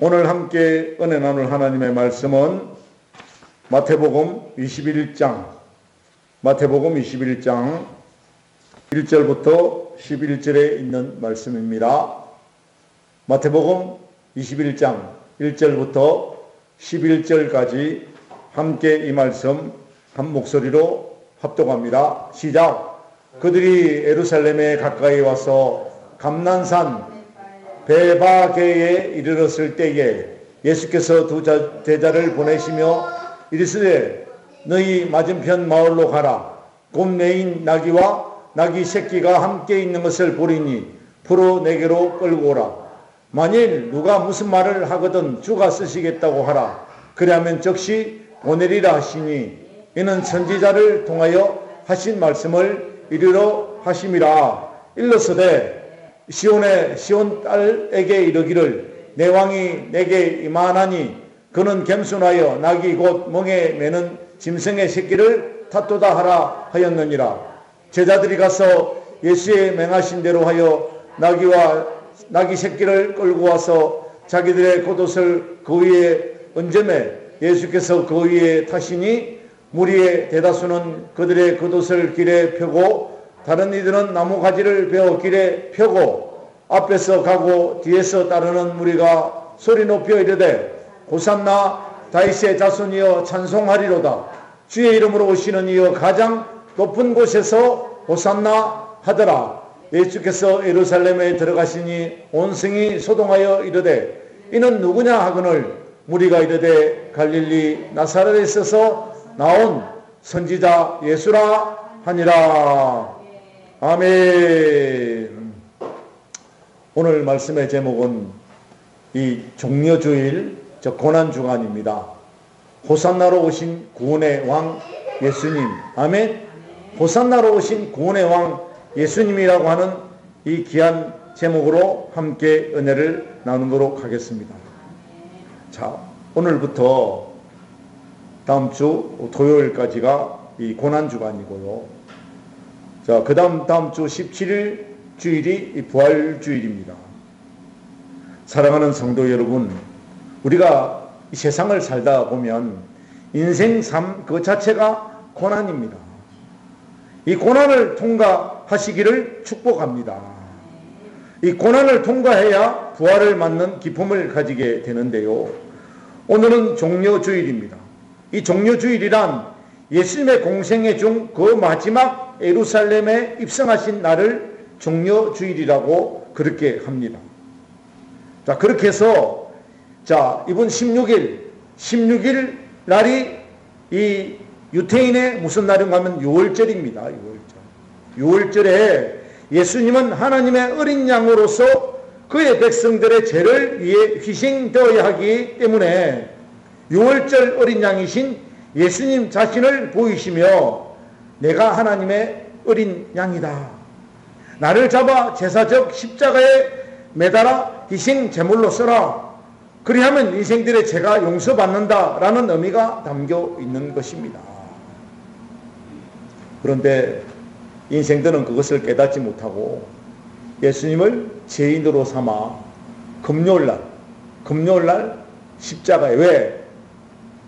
오늘 함께 은혜 나눌 하나님의 말씀은 마태복음 21장 1절부터 11절에 있는 말씀입니다. 마태복음 21장 1절부터 11절까지 함께 이 말씀 한 목소리로 합독합니다. 시작. 그들이 예루살렘에 가까이 와서 감난산 베바게에 이르렀을 때에 예수께서 두 제자를 보내시며 이르시되 너희 맞은편 마을로 가라. 곧 매인 나귀와 나귀 새끼가 함께 있는 것을 보리니 풀어 내게로 끌고 오라. 만일 누가 무슨 말을 하거든 주가 쓰시겠다고 하라. 그리하면 즉시 보내리라 하시니 이는 선지자를 통하여 하신 말씀을 이루려 하심이라. 일러서되 시온 딸에게 이르기를 내 왕이 내게 임하나니 그는 겸손하여 나귀 곧 멍에 매는 짐승의 새끼를 탓도다 하라 하였느니라. 제자들이 가서 예수의 맹하신 대로 하여 나귀와 나귀 새끼를 끌고 와서 자기들의 겉옷을 그 위에 얹음에 예수께서 그 위에 타시니 무리의 대다수는 그들의 겉옷을 길에 펴고 다른 이들은 나무가지를 베어 길에 펴고 앞에서 가고 뒤에서 따르는 무리가 소리 높여 이르되 호산나 다윗의 자손이여 찬송하리로다. 주의 이름으로 오시는 이여 가장 높은 곳에서 호산나 하더라. 예수께서 예루살렘에 들어가시니 온 성이 소동하여 이르되 이는 누구냐 하거늘 무리가 이르되 갈릴리 나사렛에서 나온 선지자 예수라 하니라. 아멘. 오늘 말씀의 제목은 이 종려주일, 즉 고난주간입니다. 호산나로 오신 구원의 왕 예수님. 아멘. 호산나로 오신 구원의 왕 예수님이라고 하는 이 귀한 제목으로 함께 은혜를 나누도록 하겠습니다. 자, 오늘부터 다음 주 토요일까지가 이 고난주간이고요. 자, 그 다음 주 17일 주일이 이 부활주일입니다. 사랑하는 성도 여러분, 우리가 이 세상을 살다 보면 인생 삶 그 자체가 고난입니다. 이 고난을 통과하시기를 축복합니다. 이 고난을 통과해야 부활을 맞는 기쁨을 가지게 되는데요. 오늘은 종려주일입니다. 이 종려주일이란 예수님의 공생애 중 그 마지막 예루살렘에 입성하신 날을 종려주일이라고 그렇게 합니다. 자, 그렇게 해서 이번 16일 날이 이 유태인의 무슨 날인가 하면 6월절입니다. 6월절에 예수님은 하나님의 어린 양으로서 그의 백성들의 죄를 위해 희생되어야 하기 때문에 6월절 어린 양이신 예수님 자신을 보이시며 내가 하나님의 어린 양이다. 나를 잡아 제사적 십자가에 매달아 희생 제물로 써라. 그리하면 인생들의 죄가 용서받는다라는 의미가 담겨 있는 것입니다. 그런데 인생들은 그것을 깨닫지 못하고 예수님을 죄인으로 삼아 금요일날 십자가에, 왜?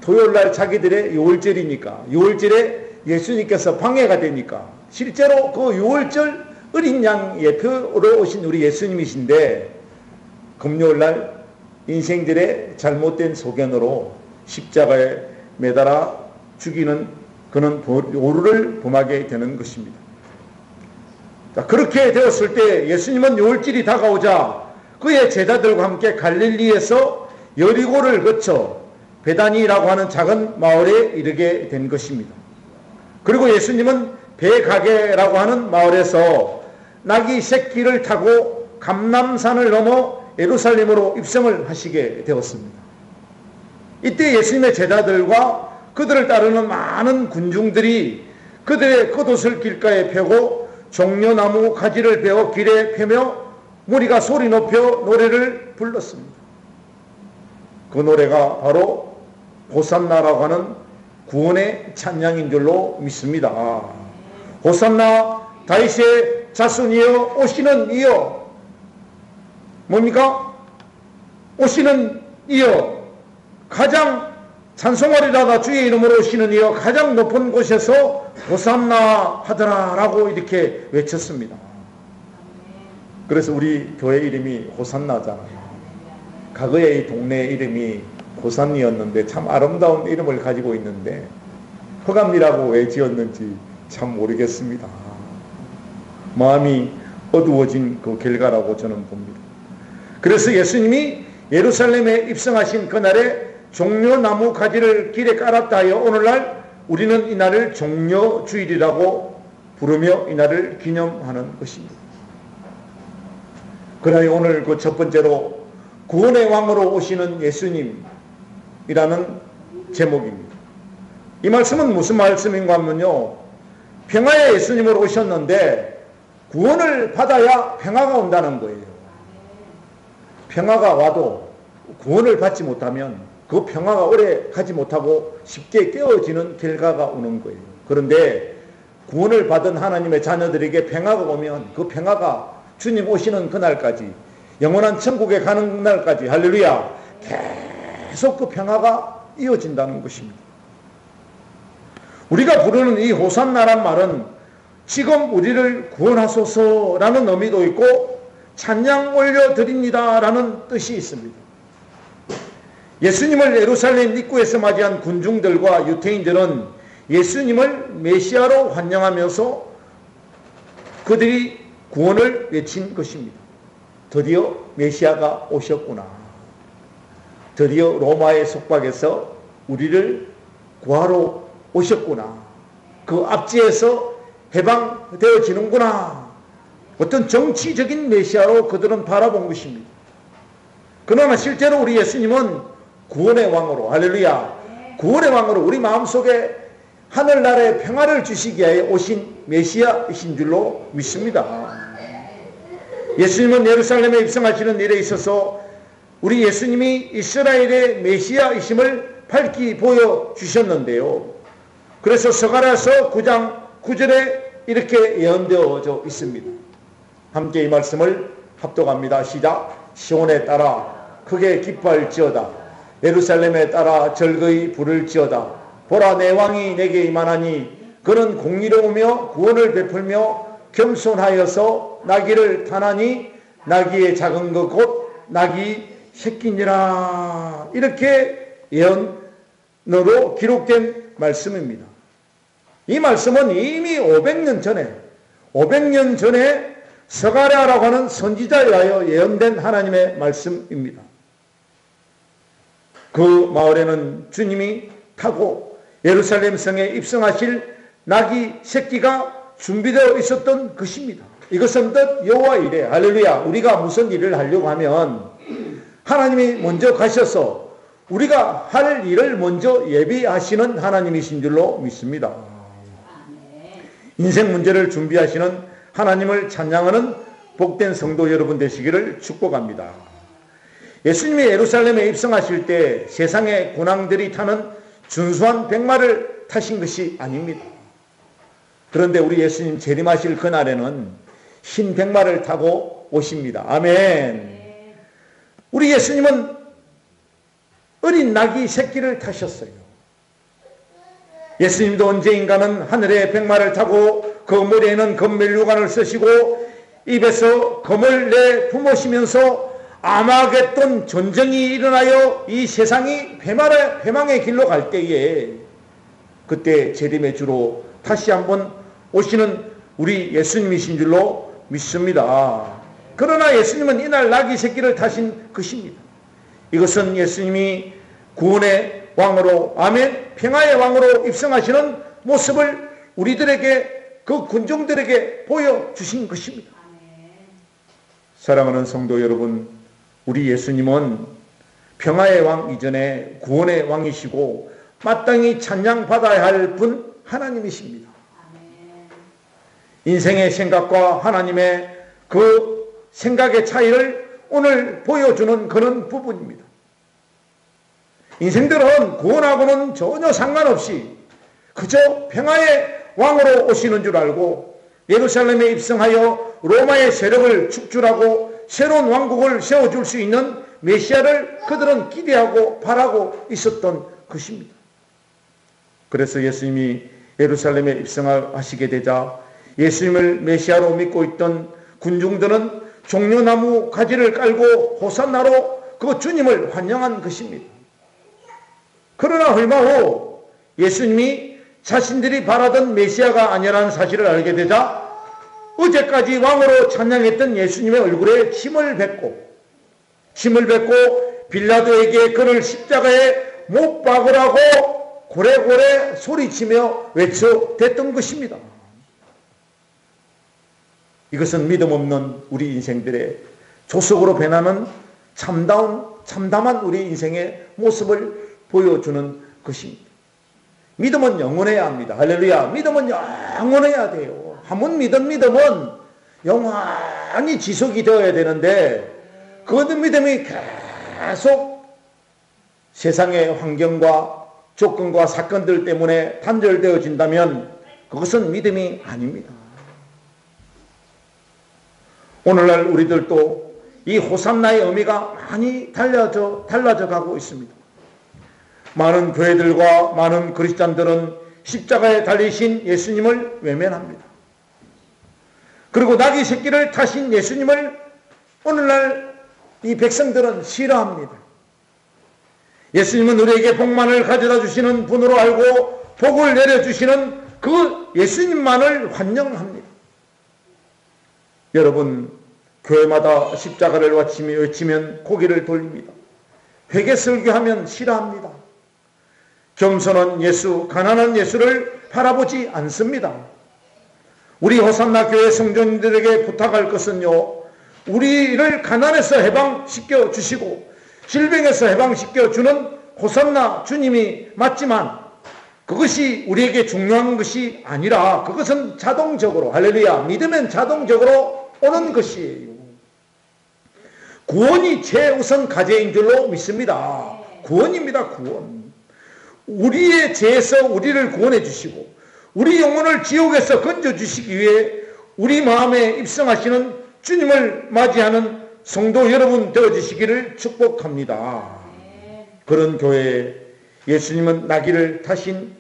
토요일날 자기들의 6월절이니까, 6월절에 예수님께서 방해가 되니까, 실제로 그 6월절 어린 양 예표로 오신 우리 예수님이신데 금요일날 인생들의 잘못된 소견으로 십자가에 매달아 죽이는 그는 오류를 범하게 되는 것입니다. 자, 그렇게 되었을 때 예수님은 6월절이 다가오자 그의 제자들과 함께 갈릴리에서 여리고를 거쳐 베다니라고 하는 작은 마을에 이르게 된 것입니다. 그리고 예수님은 베가게라고 하는 마을에서 나귀 새끼를 타고 감람산을 넘어 예루살렘으로 입성을 하시게 되었습니다. 이때 예수님의 제자들과 그들을 따르는 많은 군중들이 그들의 겉옷을 길가에 펴고 종려나무 가지를 베어 길에 펴며 무리가 소리 높여 노래를 불렀습니다. 그 노래가 바로 호산나라고 하는 구원의 찬양인 줄로 믿습니다. 호산나 다윗의 자손이여 오시는 이여. 뭡니까? 오시는 이여 가장 찬송하리라가 주의 이름으로 오시는 이여 가장 높은 곳에서 호산나 하더라 라고 이렇게 외쳤습니다. 그래서 우리 교회 이름이 호산나잖아요. 과거에 이 동네 이름이 호산이었는데 참 아름다운 이름을 가지고 있는데 허감이라고 왜 지었는지 참 모르겠습니다. 마음이 어두워진 그 결과라고 저는 봅니다. 그래서 예수님이 예루살렘에 입성하신 그날에 종려나무 가지를 길에 깔았다 하여 오늘날 우리는 이날을 종려주일이라고 부르며 이날을 기념하는 것입니다. 그러니 오늘 그 첫 번째로 구원의 왕으로 오시는 예수님이라는 제목입니다. 이 말씀은 무슨 말씀인가 하면요, 평화의 예수님으로 오셨는데 구원을 받아야 평화가 온다는 거예요. 평화가 와도 구원을 받지 못하면 그 평화가 오래 가지 못하고 쉽게 깨어지는 결과가 오는 거예요. 그런데 구원을 받은 하나님의 자녀들에게 평화가 오면 그 평화가 주님 오시는 그날까지, 영원한 천국에 가는 그날까지, 할렐루야, 계속 그 평화가 이어진다는 것입니다. 우리가 부르는 이 호산나란 말은 지금 우리를 구원하소서라는 의미도 있고 찬양 올려드립니다 라는 뜻이 있습니다. 예수님을 예루살렘 입구에서 맞이한 군중들과 유태인들은 예수님을 메시아로 환영하면서 그들이 구원을 외친 것입니다. 드디어 메시아가 오셨구나. 드디어 로마의 속박에서 우리를 구하러 오셨구나. 그 압제에서 해방되어지는구나. 어떤 정치적인 메시아로 그들은 바라본 것입니다. 그러나 실제로 우리 예수님은 구원의 왕으로, 할렐루야, 구원의 왕으로 우리 마음속에 하늘나라의 평화를 주시기 위해 오신 메시아이신 줄로 믿습니다. 예수님은 예루살렘에 입성하시는 일에 있어서 우리 예수님이 이스라엘의 메시아이심을 밝히 보여주셨는데요. 그래서 스가랴서 9장 9절에 이렇게 예언되어져 있습니다. 함께 이 말씀을 합독합니다. 시작. 시온에 따라 크게 기뻐할지어다. 예루살렘에 따라 절거이 부를지어다. 보라, 내 왕이 내게 임하나니 그는 공의로우며 구원을 베풀며 겸손하여서 나귀를 타나니 나귀의 작은 것 곧 나귀 새끼니라. 이렇게 예언으로 기록된 말씀입니다. 이 말씀은 이미 500년 전에 스가랴라고 하는 선지자에 의하여 예언된 하나님의 말씀입니다. 그 마을에는 주님이 타고 예루살렘 성에 입성하실 나귀 새끼가 준비되어 있었던 것입니다. 이것은 뜻 여호와 이래. 할렐루야. 우리가 무슨 일을 하려고 하면 하나님이 먼저 가셔서 우리가 할 일을 먼저 예비하시는 하나님이신 줄로 믿습니다. 인생 문제를 준비하시는 하나님을 찬양하는 복된 성도 여러분 되시기를 축복합니다. 예수님이 예루살렘에 입성하실 때 세상의 군왕들이 타는 준수한 백마를 타신 것이 아닙니다. 그런데 우리 예수님 재림하실 그날에는 흰 백마를 타고 오십니다. 아멘. 우리 예수님은 어린 나귀 새끼를 타셨어요. 예수님도 언제인가는 하늘의 백마를 타고 그 머리에는 금면류관을 쓰시고 입에서 금을 내뿜으시면서 아마겟돈 전쟁이 일어나여 이 세상이 회망의 길로 갈 때에 그때 재림의 주로 다시 한번 오시는 우리 예수님이신 줄로 믿습니다. 그러나 예수님은 이날 나귀 새끼를 타신 것입니다. 이것은 예수님이 구원의 왕으로, 아멘, 평화의 왕으로 입성하시는 모습을 우리들에게, 그 군중들에게 보여주신 것입니다. 사랑하는 성도 여러분, 우리 예수님은 평화의 왕 이전에 구원의 왕이시고 마땅히 찬양받아야 할 분 하나님이십니다. 인생의 생각과 하나님의 그 생각의 차이를 오늘 보여주는 그런 부분입니다. 인생들은 구원하고는 전혀 상관없이 그저 평화의 왕으로 오시는 줄 알고 예루살렘에 입성하여 로마의 세력을 축출하고 새로운 왕국을 세워줄 수 있는 메시아를 그들은 기대하고 바라고 있었던 것입니다. 그래서 예수님이 예루살렘에 입성하시게 되자 예수님을 메시아로 믿고 있던 군중들은 종려나무 가지를 깔고 호산나로 그 주님을 환영한 것입니다. 그러나 얼마 후 예수님이 자신들이 바라던 메시아가 아니라는 사실을 알게 되자 어제까지 왕으로 찬양했던 예수님의 얼굴에 침을 뱉고 빌라도에게 그를 십자가에 못 박으라고 고래고래 소리치며 외쳐댔던 것입니다. 이것은 믿음 없는 우리 인생들의 조석으로 변하는 참담한 우리 인생의 모습을 보여주는 것입니다. 믿음은 영원해야 합니다. 할렐루야. 믿음은 영원해야 돼요. 한번 믿음은 영원히 지속이 되어야 되는데 그 믿음이 계속 세상의 환경과 조건과 사건들 때문에 단절되어진다면 그것은 믿음이 아닙니다. 오늘날 우리들도 이 호산나의 의미가 많이 달라져 가고 있습니다. 많은 교회들과 많은 그리스도인들은 십자가에 달리신 예수님을 외면합니다. 그리고 나귀 새끼를 타신 예수님을 오늘날 이 백성들은 싫어합니다. 예수님은 우리에게 복만을 가져다 주시는 분으로 알고 복을 내려주시는 그 예수님만을 환영합니다. 여러분, 교회마다 십자가를 외치면 고개를 돌립니다. 회개 설교하면 싫어합니다. 겸손한 예수, 가난한 예수를 바라보지 않습니다. 우리 호산나 교회 성도님들에게 부탁할 것은요, 우리를 가난에서 해방시켜 주시고 질병에서 해방시켜 주는 호산나 주님이 맞지만 그것이 우리에게 중요한 것이 아니라 그것은 자동적으로, 할렐루야, 믿으면 자동적으로 오는 것이에요. 구원이 최우선 과제인 줄로 믿습니다. 구원입니다. 구원. 우리의 죄에서 우리를 구원해 주시고 우리 영혼을 지옥에서 건져주시기 위해 우리 마음에 입성하시는 주님을 맞이하는 성도 여러분 되어주시기를 축복합니다. 그런 교회에 예수님은 나귀를 타신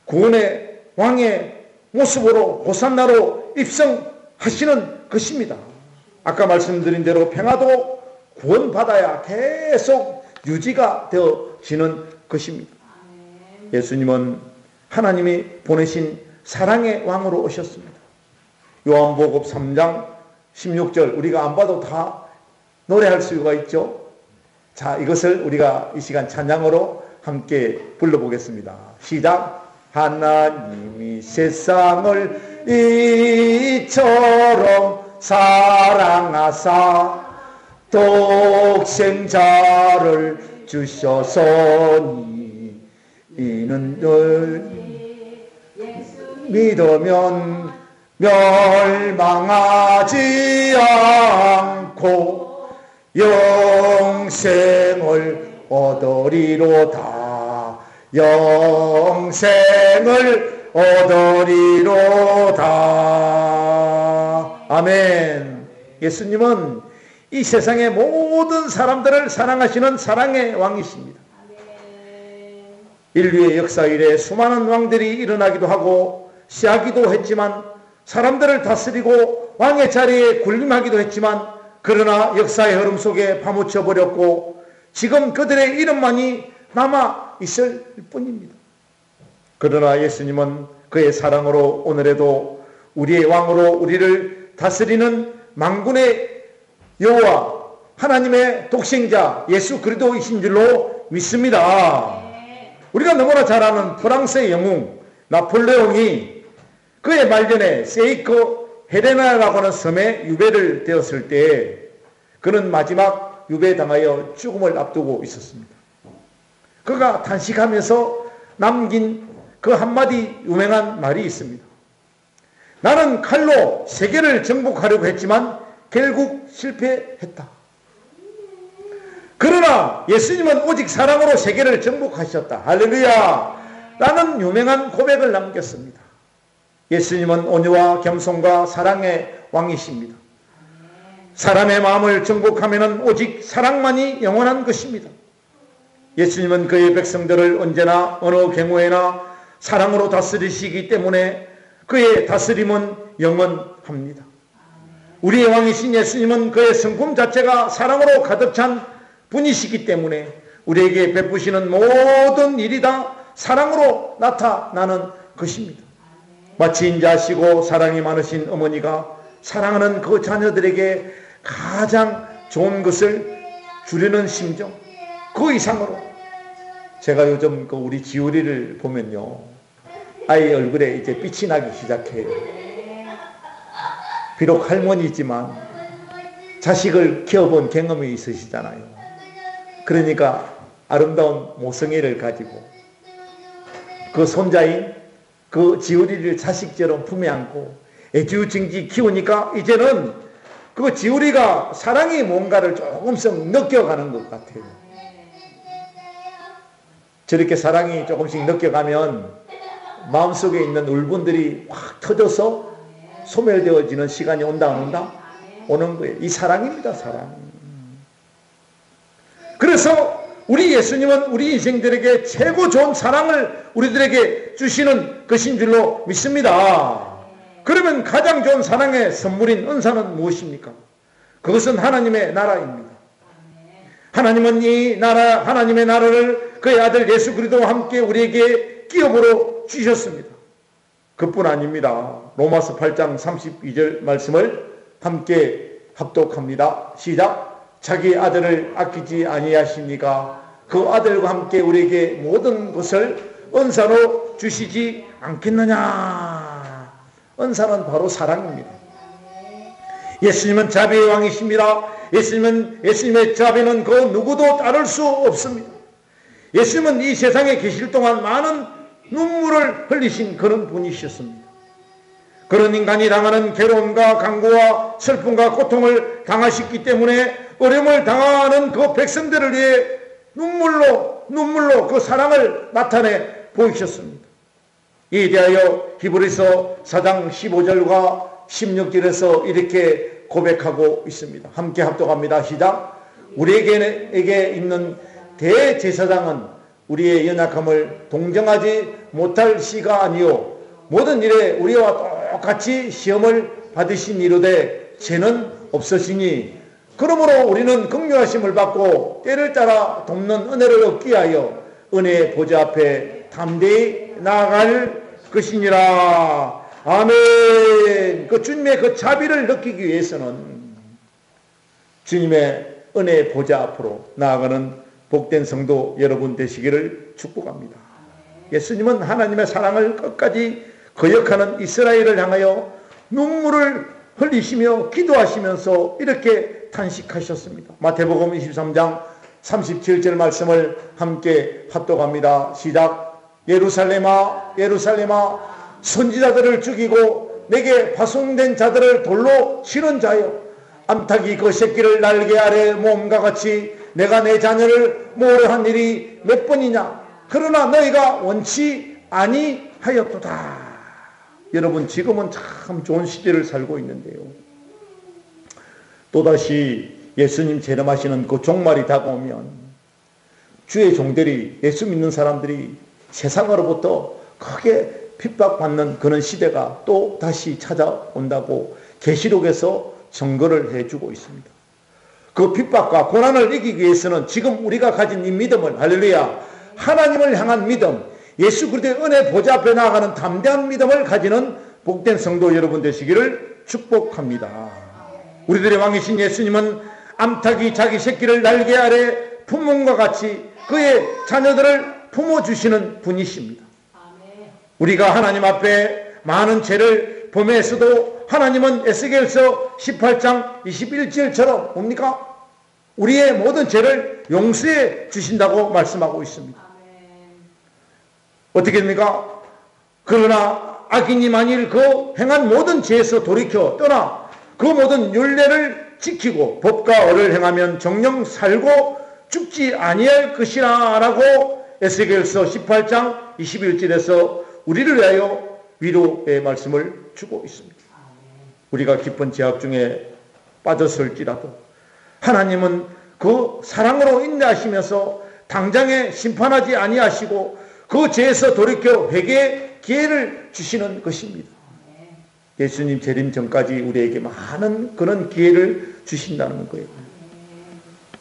구원의 왕의 모습으로 호산나로 입성하시는 것입니다. 아까 말씀드린 대로 평화도 구원받아야 계속 유지가 되어지는 것입니다. 예수님은 하나님이 보내신 사랑의 왕으로 오셨습니다. 요한복음 3장 16절 우리가 안 봐도 다 노래할 수가 있죠. 자, 이것을 우리가 이 시간 찬양으로 함께 불러보겠습니다. 시작. 하나님이 세상을 이처럼 사랑하사 독생자를 주셨으니 이는 늘 믿으면 멸망하지 않고 영생을 얻으리로다. 영생을 얻으리로다. 아멘. 예수님은 이 세상의 모든 사람들을 사랑하시는 사랑의 왕이십니다. 인류의 역사 이래 수많은 왕들이 일어나기도 하고 시하기도 했지만 사람들을 다스리고 왕의 자리에 군림하기도 했지만 그러나 역사의 흐름 속에 파묻혀 버렸고 지금 그들의 이름만이 남아 있을 뿐입니다. 그러나 예수님은 그의 사랑으로 오늘에도 우리의 왕으로 우리를 다스리는 만군의 여호와 하나님의 독생자 예수 그리스도이신 줄로 믿습니다. 우리가 너무나 잘 아는 프랑스의 영웅 나폴레옹이 그의 말년에 세이코 헤레나라고 하는 섬에 유배를 되었을 때 그는 마지막 유배당하여 죽음을 앞두고 있었습니다. 그가 탄식하면서 남긴 그 한마디 유명한 말이 있습니다. 나는 칼로 세계를 정복하려고 했지만 결국 실패했다. 그러나 예수님은 오직 사랑으로 세계를 정복하셨다. 할렐루야. 라는 유명한 고백을 남겼습니다. 예수님은 온유와 겸손과 사랑의 왕이십니다. 사람의 마음을 정복하면 오직 사랑만이 영원한 것입니다. 예수님은 그의 백성들을 언제나 어느 경우에나 사랑으로 다스리시기 때문에 그의 다스림은 영원합니다. 우리의 왕이신 예수님은 그의 성품 자체가 사랑으로 가득 찬 분이시기 때문에 우리에게 베푸시는 모든 일이 다 사랑으로 나타나는 것입니다. 마치 인자하시고 사랑이 많으신 어머니가 사랑하는 그 자녀들에게 가장 좋은 것을 주려는 심정, 그 이상으로 제가 요즘 그 우리 지우리를 보면요, 아이 얼굴에 이제 빛이 나기 시작해요. 비록 할머니지만 자식을 키워본 경험이 있으시잖아요. 그러니까 아름다운 모성애를 가지고 그 손자인 그 지우리를 자식처럼 품에 안고 애지우증지 키우니까 이제는 그 지우리가 사랑이 뭔가를 조금씩 느껴가는 것 같아요. 저렇게 사랑이 조금씩 느껴가면 마음속에 있는 울분들이 확 터져서 소멸되어지는 시간이 온다 안 온다? 오는 거예요. 이 사랑입니다. 사랑. 그래서 우리 예수님은 우리 인생들에게 최고 좋은 사랑을 우리들에게 주시는 것인 줄로 믿습니다. 그러면 가장 좋은 사랑의 선물인 은사는 무엇입니까? 그것은 하나님의 나라입니다. 하나님은 이 나라, 하나님의 나라를 그의 아들 예수 그리스도와 함께 우리에게 기업으로 주셨습니다. 그뿐 아닙니다. 로마서 8장 32절 말씀을 함께 합독합니다. 시작. 자기 아들을 아끼지 아니하십니까? 그 아들과 함께 우리에게 모든 것을 은사로 주시지 않겠느냐? 은사는 바로 사랑입니다. 예수님은 자비의 왕이십니다. 예수님의 자비는 그 누구도 따를 수 없습니다. 예수님은 이 세상에 계실 동안 많은 눈물을 흘리신 그런 분이셨습니다. 그런 인간이 당하는 괴로움과 강고와 슬픔과 고통을 당하셨기 때문에 어려움을 당하는 그 백성들을 위해 눈물로 그 사랑을 나타내 보이셨습니다. 이에 대하여 히브리서 4장 15절과 16절에서 이렇게 고백하고 있습니다. 함께 합독합니다. 시작. 우리에게 있는 대제사장은 우리의 연약함을 동정하지 못할 시가 아니요 모든 일에 우리와 똑같이 시험을 받으신 이로되 죄는 없으시니 그러므로 우리는 긍휼하심을 받고 때를 따라 돕는 은혜를 얻기 위하여 은혜의 보좌 앞에 담대히 나아갈 것이니라. 아멘. 그 주님의 그 자비를 느끼기 위해서는 주님의 은혜의 보좌 앞으로 나아가는 복된 성도 여러분 되시기를 축복합니다. 예수님은 하나님의 사랑을 끝까지 거역하는 이스라엘을 향하여 눈물을 흘리시며 기도하시면서 이렇게 탄식하셨습니다. 마태복음 23장 37절 말씀을 함께 합독합니다. 시작. 예루살렘아 예루살렘아 선지자들을 죽이고 내게 파송된 자들을 돌로 치는 자여 암탉이 그 새끼를 날개 아래 모음과 같이 내가 내 자녀를 모으려 한 일이 몇 번이냐. 그러나 너희가 원치 아니하였도다. 여러분 지금은 참 좋은 시대를 살고 있는데요. 또다시 예수님 재림하시는 그 종말이 다가오면 주의 종들이 예수 믿는 사람들이 세상으로부터 크게 핍박받는 그런 시대가 또 다시 찾아온다고 계시록에서 증거를 해주고 있습니다. 그 핍박과 고난을 이기기 위해서는 지금 우리가 가진 이 믿음을 할렐루야 하나님을 향한 믿음 예수 그리스도의 은혜 보좌 앞에 나아가는 담대한 믿음을 가지는 복된 성도 여러분 되시기를 축복합니다. 우리들의 왕이신 예수님은 암탉이 자기 새끼를 날개 아래 품음과 같이 그의 자녀들을 품어주시는 분이십니다. 우리가 하나님 앞에 많은 죄를 범했어도 하나님은 에스겔서 18장 21절처럼 뭡니까? 우리의 모든 죄를 용서해 주신다고 말씀하고 있습니다. 어떻게 됩니까? 그러나 악인이 만일 그 행한 모든 죄에서 돌이켜 떠나 그 모든 율례를 지키고 법과 의를 행하면 정녕 살고 죽지 아니할 것이라 라고 에스겔서 18장 21절에서 우리를 위하여 위로의 말씀을 주고 있습니다. 우리가 깊은 죄악 중에 빠졌을지라도 하나님은 그 사랑으로 인내하시면서 당장에 심판하지 아니하시고 그 죄에서 돌이켜 회개의 기회를 주시는 것입니다. 예수님 재림 전까지 우리에게 많은 그런 기회를 주신다는 거예요.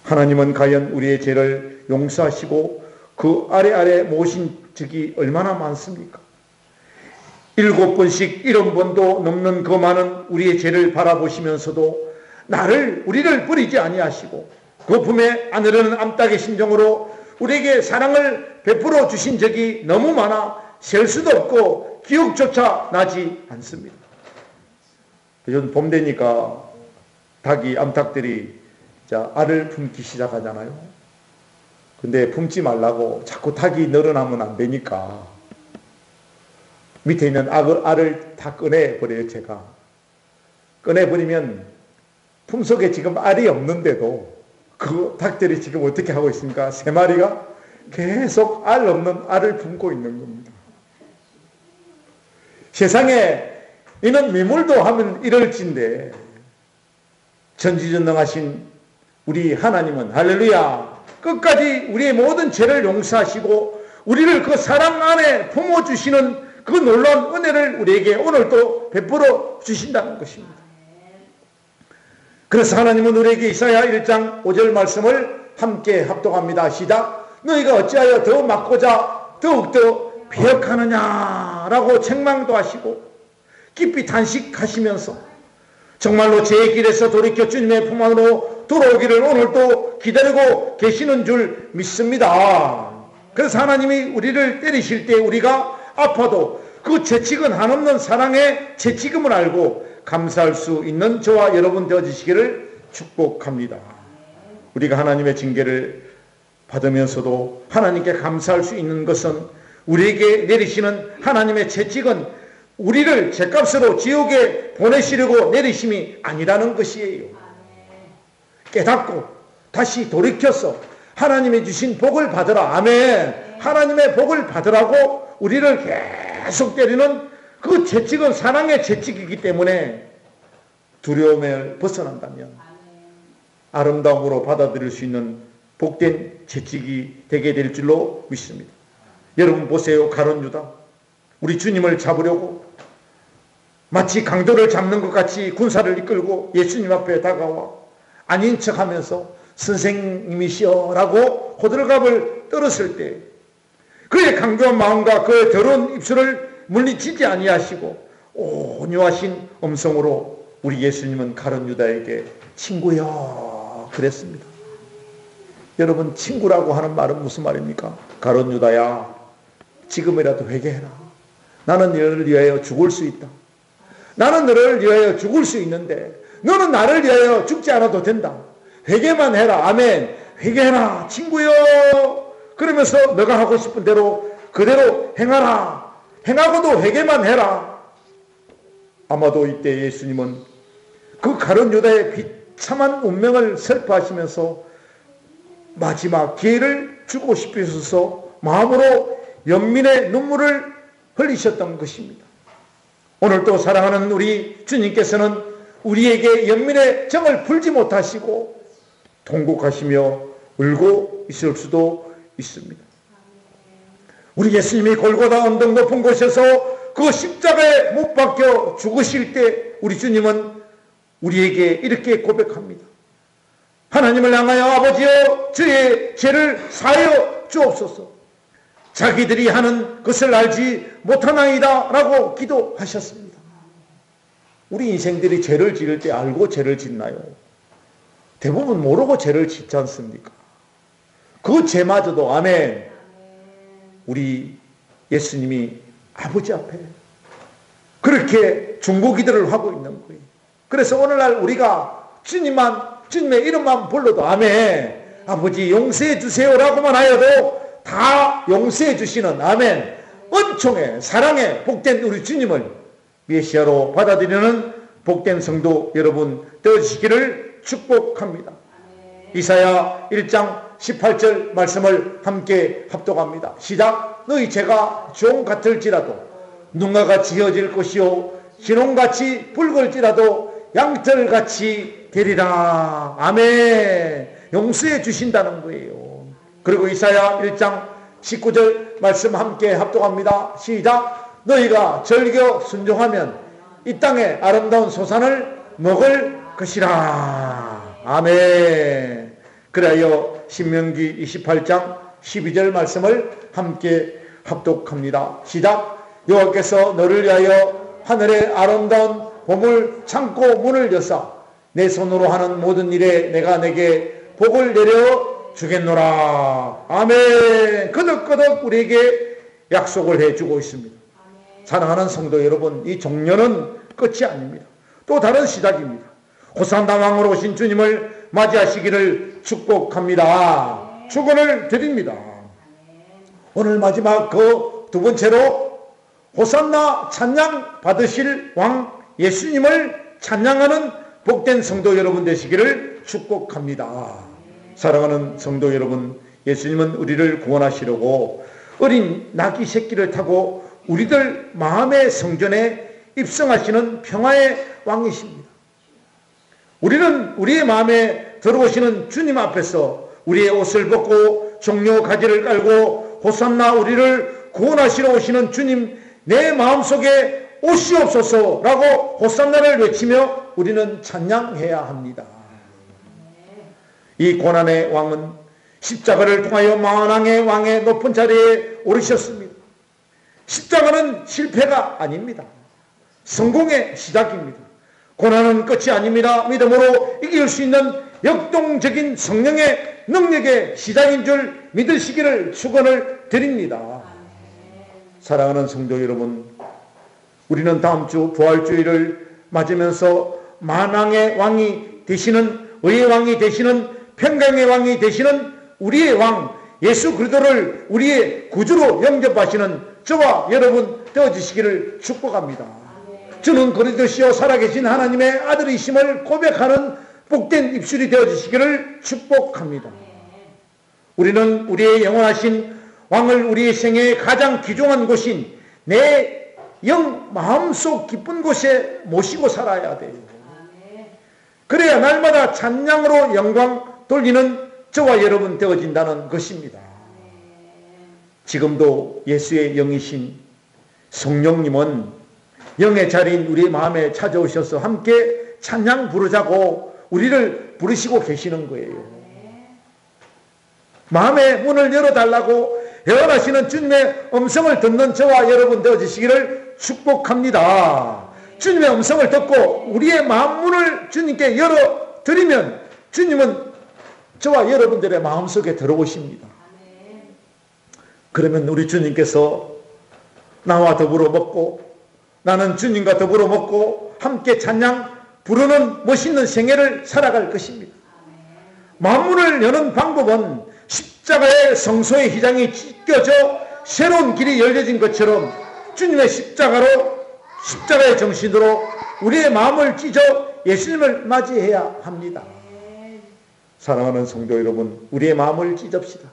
하나님은 과연 우리의 죄를 용서하시고 그 아래 모신 적이 얼마나 많습니까? 7번씩 70번도 넘는 그 많은 우리의 죄를 바라보시면서도 우리를 버리지 아니하시고 그 품에 안으려는 암탉의 심정으로 우리에게 사랑을 베풀어 주신 적이 너무 많아 셀 수도 없고 기억조차 나지 않습니다. 요즘 봄 되니까 암탉들이 알을 품기 시작하잖아요. 근데 품지 말라고 자꾸 닭이 늘어나면 안 되니까 밑에 있는 알을 다 꺼내버려요. 제가 꺼내버리면 품속에 지금 알이 없는데도 그 닭들이 지금 어떻게 하고 있습니까? 3마리가 계속 알 없는 알을 품고 있는 겁니다. 세상에 이는 미물도 하면 이럴진데 전지전능하신 우리 하나님은 할렐루야 끝까지 우리의 모든 죄를 용서하시고 우리를 그 사랑 안에 품어주시는 그 놀라운 은혜를 우리에게 오늘도 베풀어 주신다는 것입니다. 그래서 하나님은 우리에게 이사야 1장 5절 말씀을 함께 합독합니다. 시작. 너희가 어찌하여 더 막고자 더욱더 배역하느냐라고 책망도 하시고 깊이 탄식하시면서 정말로 제 길에서 돌이켜 주님의 품 안으로 돌아오기를 오늘도 기다리고 계시는 줄 믿습니다. 그래서 하나님이 우리를 때리실 때 우리가 아파도 그 죄책은 한없는 사랑의 죄책임을 알고 감사할 수 있는 저와 여러분 되어주시기를 축복합니다. 우리가 하나님의 징계를 받으면서도 하나님께 감사할 수 있는 것은 우리에게 내리시는 하나님의 죄책은 우리를 죄값으로 지옥에 보내시려고 내리심이 아니라는 것이에요. 깨닫고 다시 돌이켜서 하나님이 주신 복을 받으라. 아멘. 하나님의 복을 받으라고 우리를 계속 때리는 그 죄책은 사랑의 죄책이기 때문에 두려움을 벗어난다면 아름다움으로 받아들일 수 있는 복된 죄책이 되게 될 줄로 믿습니다. 여러분 보세요. 가룟 유다 우리 주님을 잡으려고 마치 강도를 잡는 것 같이 군사를 이끌고 예수님 앞에 다가와 아닌 척하면서 선생님이시여 라고 호들갑을 떨었을 때 그의 강도한 마음과 그의 더러운 입술을 물리치지 아니하시고 온유하신 음성으로 우리 예수님은 가룟 유다에게 친구여 그랬습니다. 여러분 친구라고 하는 말은 무슨 말입니까? 가룟 유다야 지금이라도 회개해라. 나는 너를 위하여 죽을 수 있다. 나는 너를 위하여 죽을 수 있는데 너는 나를 위하여 죽지 않아도 된다. 회개만 해라. 아멘. 회개해라 친구여. 그러면서 너가 하고 싶은 대로 그대로 행하라. 행하고도 회개만 해라. 아마도 이때 예수님은 그 가룟 유다의 비참한 운명을 슬퍼하시면서 마지막 기회를 주고 싶으셔서 마음으로 연민의 눈물을 흘리셨던 것입니다. 오늘도 사랑하는 우리 주님께서는 우리에게 연민의 정을 풀지 못하시고 통곡하시며 울고 있을 수도 있습니다. 우리 예수님이 골고다 언덕 높은 곳에서 그 십자가에 못 박혀 죽으실 때 우리 주님은 우리에게 이렇게 고백합니다. 하나님을 향하여 아버지여 저의 죄를 사하여 주옵소서. 자기들이 하는 것을 알지 못하나이다 라고 기도하셨습니다. 우리 인생들이 죄를 지을 때 알고 죄를 짓나요? 대부분 모르고 죄를 짓지 않습니까? 그 죄마저도 아멘. 우리 예수님이 아버지 앞에 그렇게 중보기도를 하고 있는 거예요. 그래서 오늘날 우리가 주님의 이름만 불러도 아멘. 아버지 용서해 주세요라고만 하여도 다 용서해 주시는 아멘 은총의 사랑의 복된 우리 주님을 메시아로 받아들이는 복된 성도 여러분 되시기를 축복합니다. 이사야 1장 18절 말씀을 함께 합독합니다. 시작. 너희 죄가 종 같을지라도 눈과 같이 휘어질 것이요 기농같이 붉을지라도 양털같이 되리라. 아멘. 용서해 주신다는 거예요. 그리고 이사야 1장 19절 말씀 함께 합독합니다. 시작. 너희가 절겨 순종하면 이 땅의 아름다운 소산을 먹을 것이라. 아멘. 그래요. 신명기 28장 12절 말씀을 함께 합독합니다. 시작. 여호와께서 너를 위하여 하늘의 아름다운 보물 창고 문을 여사 내 손으로 하는 모든 일에 내가 내게 복을 내려 주겠노라. 아멘. 거듭거듭 우리에게 약속을 해주고 있습니다. 사랑하는 성도 여러분, 이 종려는 끝이 아닙니다. 또 다른 시작입니다. 호산나 왕으로 오신 주님을 맞이하시기를 축복합니다. 축원을 드립니다. 오늘 마지막 그 두 번째로 호산나 찬양 받으실 왕 예수님을 찬양하는 복된 성도 여러분 되시기를 축복합니다. 사랑하는 성도 여러분, 예수님은 우리를 구원하시려고 어린 나귀 새끼를 타고 우리들 마음의 성전에 입성하시는 평화의 왕이십니다. 우리는 우리의 마음에 들어오시는 주님 앞에서 우리의 옷을 벗고 종려 가지를 깔고 호산나 우리를 구원하시러 오시는 주님 내 마음속에 오시옵소서라고 호산나를 외치며 우리는 찬양해야 합니다. 이 고난의 왕은 십자가를 통하여 만왕의 왕의 높은 자리에 오르셨습니다. 십자가는 실패가 아닙니다. 성공의 시작입니다. 고난은 끝이 아닙니다. 믿음으로 이길 수 있는 역동적인 성령의 능력의 시작인 줄 믿으시기를 축원을 드립니다. 사랑하는 성도 여러분, 우리는 다음 주 부활주의를 맞으면서 만왕의 왕이 되시는, 의의 왕이 되시는, 평강의 왕이 되시는 우리의 왕 예수 그리스도를 우리의 구주로 영접하시는 저와 여러분 되어주시기를 축복합니다. 저는 그리스도시요 살아계신 하나님의 아들이심을 고백하는 복된 입술이 되어주시기를 축복합니다. 우리는 우리의 영원하신 왕을 우리의 생애의 가장 귀중한 곳인 내 영 마음속 깊은 곳에 모시고 살아야 돼요. 그래야 날마다 찬양으로 영광 돌리는 저와 여러분 되어진다는 것입니다. 지금도 예수의 영이신 성령님은 영의 자리인 우리 마음에 찾아오셔서 함께 찬양 부르자고 우리를 부르시고 계시는 거예요. 마음의 문을 열어달라고 애원하시는 주님의 음성을 듣는 저와 여러분 되어주시기를 축복합니다. 주님의 음성을 듣고 우리의 마음 문을 주님께 열어드리면 주님은 저와 여러분들의 마음속에 들어오십니다. 그러면 우리 주님께서 나와 더불어 먹고 나는 주님과 더불어 먹고 함께 찬양 부르는 멋있는 생애를 살아갈 것입니다. 마음문을 여는 방법은 십자가의 성소의 휘장이 찢겨져 새로운 길이 열려진 것처럼 주님의 십자가의 정신으로 우리의 마음을 찢어 예수님을 맞이해야 합니다. 사랑하는 성도 여러분, 우리의 마음을 찢읍시다.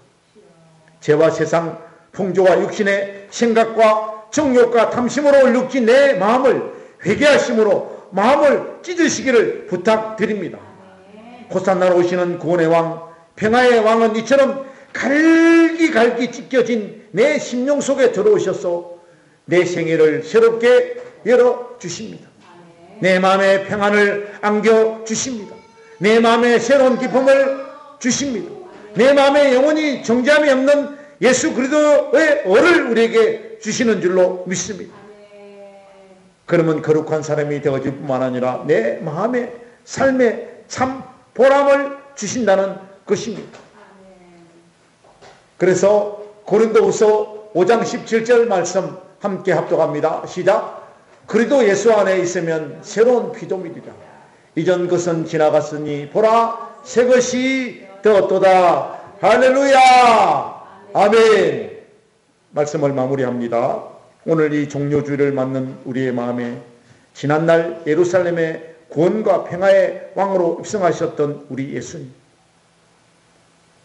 죄와 세상, 풍조와 육신의 생각과 정욕과 탐심으로 얼룩진 내 마음을 회개하심으로 마음을 찢으시기를 부탁드립니다. 호산나로 오시는 구원의 왕, 평화의 왕은 이처럼 갈기갈기 찢겨진 내 심령 속에 들어오셔서 내 생애를 새롭게 열어주십니다. 내 마음의 평안을 안겨주십니다. 내 마음에 새로운 기쁨을 주십니다. 내 마음에 영원히 정죄함이 없는 예수 그리스도의 얼을 우리에게 주시는 줄로 믿습니다. 그러면 거룩한 사람이 되어질 뿐만 아니라 내 마음의 삶에 참 보람을 주신다는 것입니다. 그래서 고린도후서 5장 17절 말씀 함께 합독합니다. 시작. 그리스도 예수 안에 있으면 새로운 피조물이라. 이전 것은 지나갔으니 보라 새 것이 되었도다. 할렐루야. 아멘. 말씀을 마무리합니다. 오늘 이 종료주일을 맞는 우리의 마음에 지난날 예루살렘의 구원과 평화의 왕으로 입성하셨던 우리 예수님,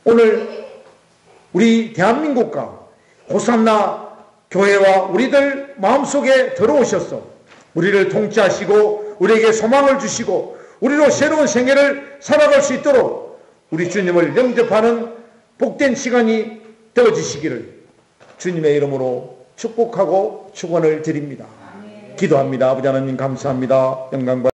오늘 우리 대한민국과 호산나 교회와 우리들 마음속에 들어오셔서 우리를 통치하시고 우리에게 소망을 주시고 우리로 새로운 생애를 살아갈 수 있도록 우리 주님을 영접하는 복된 시간이 되어지시기를 주님의 이름으로 축복하고 축원을 드립니다. 기도합니다. 아버지 하나님 감사합니다. 영광